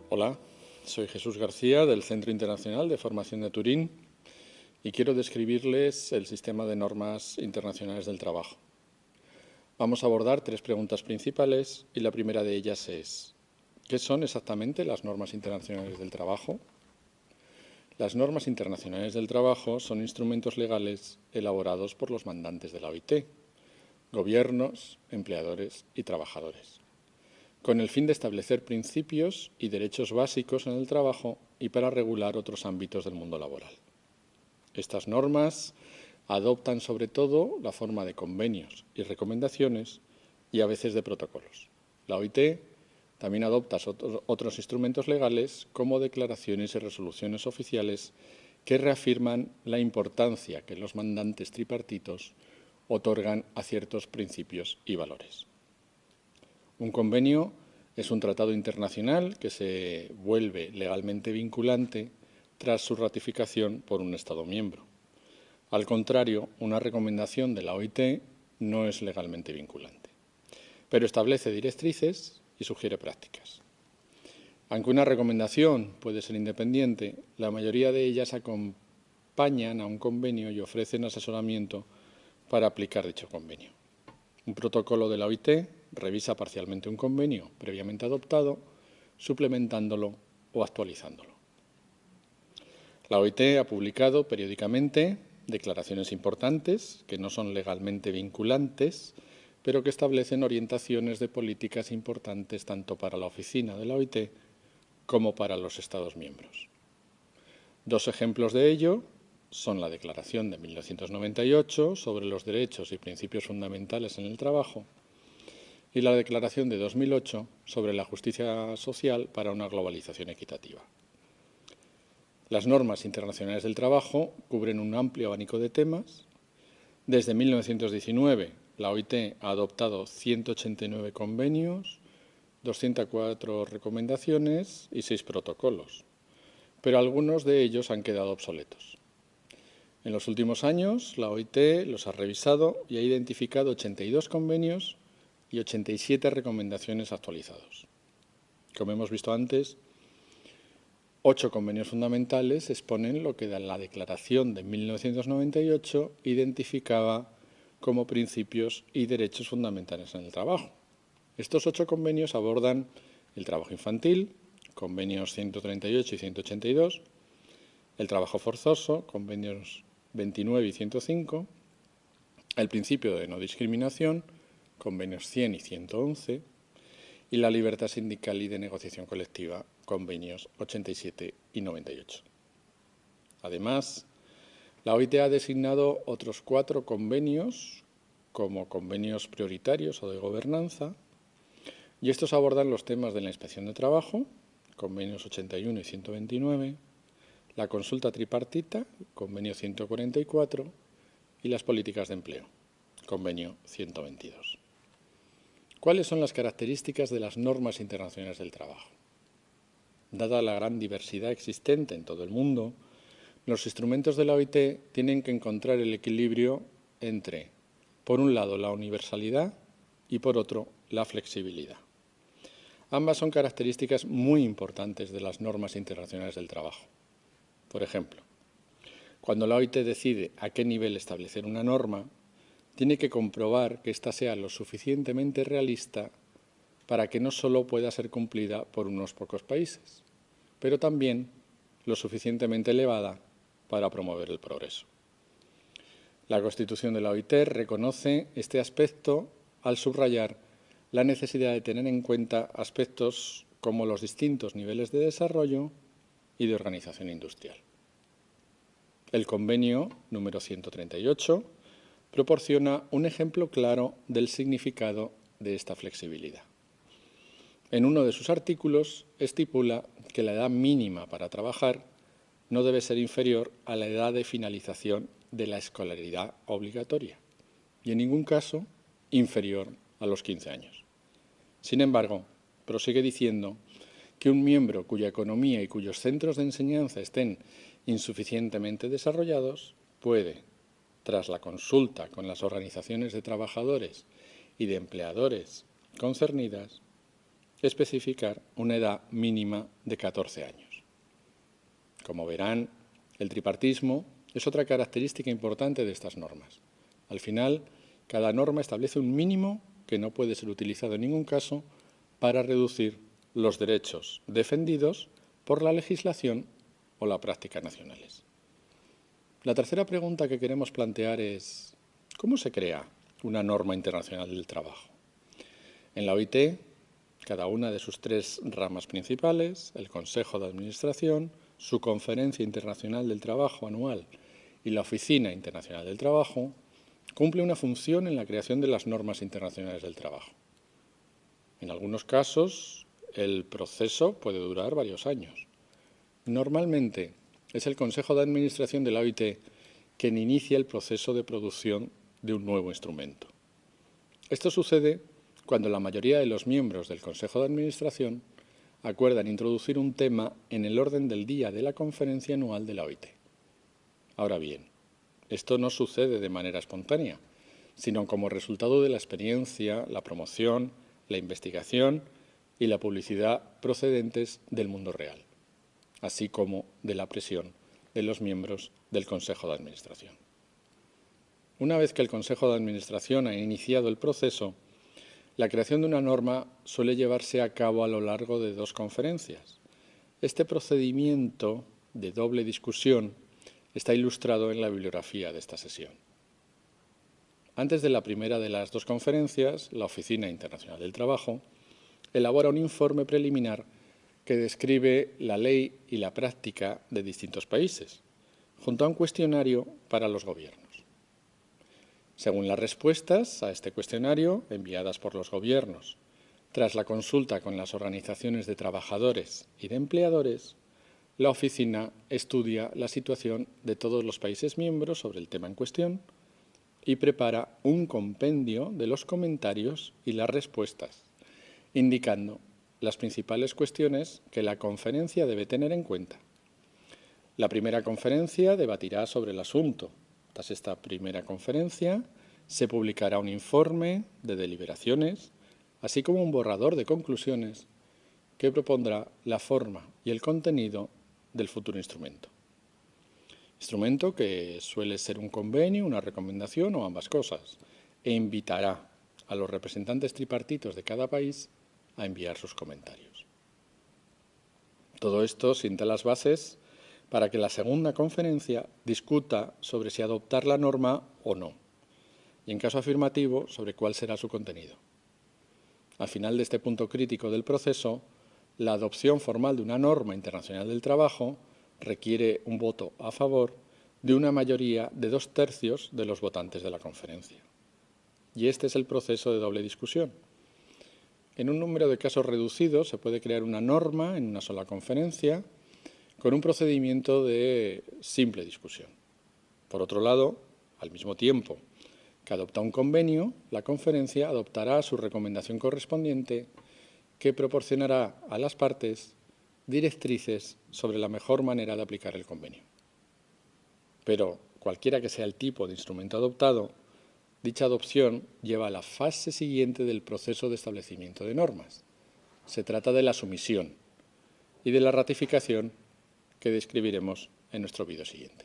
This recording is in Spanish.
Hola, soy Jesús García del Centro Internacional de Formación de Turín y quiero describirles el sistema de normas internacionales del trabajo. Vamos a abordar tres preguntas principales y la primera de ellas es: ¿qué son exactamente las normas internacionales del trabajo? Las normas internacionales del trabajo son instrumentos legales elaborados por los mandantes de la OIT, gobiernos, empleadores y trabajadores, con el fin de establecer principios y derechos básicos en el trabajo y para regular otros ámbitos del mundo laboral. Estas normas adoptan sobre todo la forma de convenios y recomendaciones y a veces de protocolos. La OIT también adopta otros instrumentos legales como declaraciones y resoluciones oficiales que reafirman la importancia que los mandantes tripartitos otorgan a ciertos principios y valores. Un convenio es un tratado internacional que se vuelve legalmente vinculante tras su ratificación por un Estado miembro. Al contrario, una recomendación de la OIT no es legalmente vinculante, pero establece directrices y sugiere prácticas. Aunque una recomendación puede ser independiente, la mayoría de ellas acompañan a un convenio y ofrecen asesoramiento para aplicar dicho convenio. Un protocolo de la OIT revisa parcialmente un convenio previamente adoptado, suplementándolo o actualizándolo. La OIT ha publicado periódicamente declaraciones importantes que no son legalmente vinculantes, pero que establecen orientaciones de políticas importantes tanto para la oficina de la OIT como para los Estados miembros. Dos ejemplos de ello son la Declaración de 1998 sobre los derechos y principios fundamentales en el trabajo y la Declaración de 2008 sobre la justicia social para una globalización equitativa. Las normas internacionales del trabajo cubren un amplio abanico de temas. Desde 1919, la OIT ha adoptado 189 convenios, 204 recomendaciones y 6 protocolos, pero algunos de ellos han quedado obsoletos. En los últimos años, la OIT los ha revisado y ha identificado 82 convenios y 87 recomendaciones actualizados. Como hemos visto antes, 8 convenios fundamentales exponen lo que la Declaración de 1998 identificaba como principios y derechos fundamentales en el trabajo. Estos 8 convenios abordan el trabajo infantil, convenios 138 y 182, el trabajo forzoso, convenios 29 y 105, el principio de no discriminación, convenios 100 y 111, y la libertad sindical y de negociación colectiva, convenios 87 y 98. Además, la OIT ha designado otros 4 convenios como convenios prioritarios o de gobernanza, y estos abordan los temas de la inspección de trabajo, convenios 81 y 129, la consulta tripartita, convenio 144, y las políticas de empleo, convenio 122. ¿Cuáles son las características de las normas internacionales del trabajo? Dada la gran diversidad existente en todo el mundo, los instrumentos de la OIT tienen que encontrar el equilibrio entre, por un lado, la universalidad y, por otro, la flexibilidad. Ambas son características muy importantes de las normas internacionales del trabajo. Por ejemplo, cuando la OIT decide a qué nivel establecer una norma, tiene que comprobar que ésta sea lo suficientemente realista para que no solo pueda ser cumplida por unos pocos países, pero también lo suficientemente elevada para promover el progreso. La Constitución de la OIT reconoce este aspecto al subrayar la necesidad de tener en cuenta aspectos como los distintos niveles de desarrollo y de organización industrial. El convenio número 138 proporciona un ejemplo claro del significado de esta flexibilidad. En uno de sus artículos estipula que la edad mínima para trabajar no debe ser inferior a la edad de finalización de la escolaridad obligatoria y en ningún caso inferior a los 15 años. Sin embargo, prosigue diciendo que un miembro cuya economía y cuyos centros de enseñanza estén insuficientemente desarrollados puede, tras la consulta con las organizaciones de trabajadores y de empleadores concernidas, especificar una edad mínima de 14 años. Como verán, el tripartismo es otra característica importante de estas normas. Al final, cada norma establece un mínimo que no puede ser utilizado en ningún caso para reducir los derechos defendidos por la legislación o la práctica nacionales. La tercera pregunta que queremos plantear es: ¿cómo se crea una norma internacional del trabajo? En la OIT, cada una de sus tres ramas principales, el Consejo de Administración, su Conferencia Internacional del Trabajo anual y la Oficina Internacional del Trabajo, cumple una función en la creación de las normas internacionales del trabajo. En algunos casos, el proceso puede durar varios años. Normalmente, es el Consejo de Administración de la OIT quien inicia el proceso de producción de un nuevo instrumento. Esto sucede cuando la mayoría de los miembros del Consejo de Administración acuerdan introducir un tema en el orden del día de la conferencia anual de la OIT. Ahora bien, esto no sucede de manera espontánea, sino como resultado de la experiencia, la promoción, la investigación y la publicidad procedentes del mundo real, así como de la presión de los miembros del Consejo de Administración. Una vez que el Consejo de Administración ha iniciado el proceso, la creación de una norma suele llevarse a cabo a lo largo de 2 conferencias. Este procedimiento de doble discusión está ilustrado en la bibliografía de esta sesión. Antes de la primera de las 2 conferencias, la Oficina Internacional del Trabajo elabora un informe preliminar que describe la ley y la práctica de distintos países, junto a un cuestionario para los gobiernos. Según las respuestas a este cuestionario enviadas por los gobiernos, tras la consulta con las organizaciones de trabajadores y de empleadores, la oficina estudia la situación de todos los países miembros sobre el tema en cuestión y prepara un compendio de los comentarios y las respuestas, indicando las principales cuestiones que la conferencia debe tener en cuenta. La primera conferencia debatirá sobre el asunto. Tras esta primera conferencia, se publicará un informe de deliberaciones, así como un borrador de conclusiones que propondrá la forma y el contenido del futuro instrumento. Instrumento que suele ser un convenio, una recomendación o ambas cosas, e invitará a los representantes tripartitos de cada país a enviar sus comentarios. Todo esto sienta las bases para que la segunda conferencia discuta sobre si adoptar la norma o no, y en caso afirmativo, sobre cuál será su contenido. Al final de este punto crítico del proceso, la adopción formal de una norma internacional del trabajo requiere un voto a favor de una mayoría de 2/3 de los votantes de la conferencia. Y este es el proceso de doble discusión. En un número de casos reducidos se puede crear una norma en una sola conferencia con un procedimiento de simple discusión. Por otro lado, al mismo tiempo que adopta un convenio, la conferencia adoptará su recomendación correspondiente que proporcionará a las partes directrices sobre la mejor manera de aplicar el convenio. Pero, cualquiera que sea el tipo de instrumento adoptado, dicha adopción lleva a la fase siguiente del proceso de establecimiento de normas. Se trata de la sumisión y de la ratificación que describiremos en nuestro vídeo siguiente.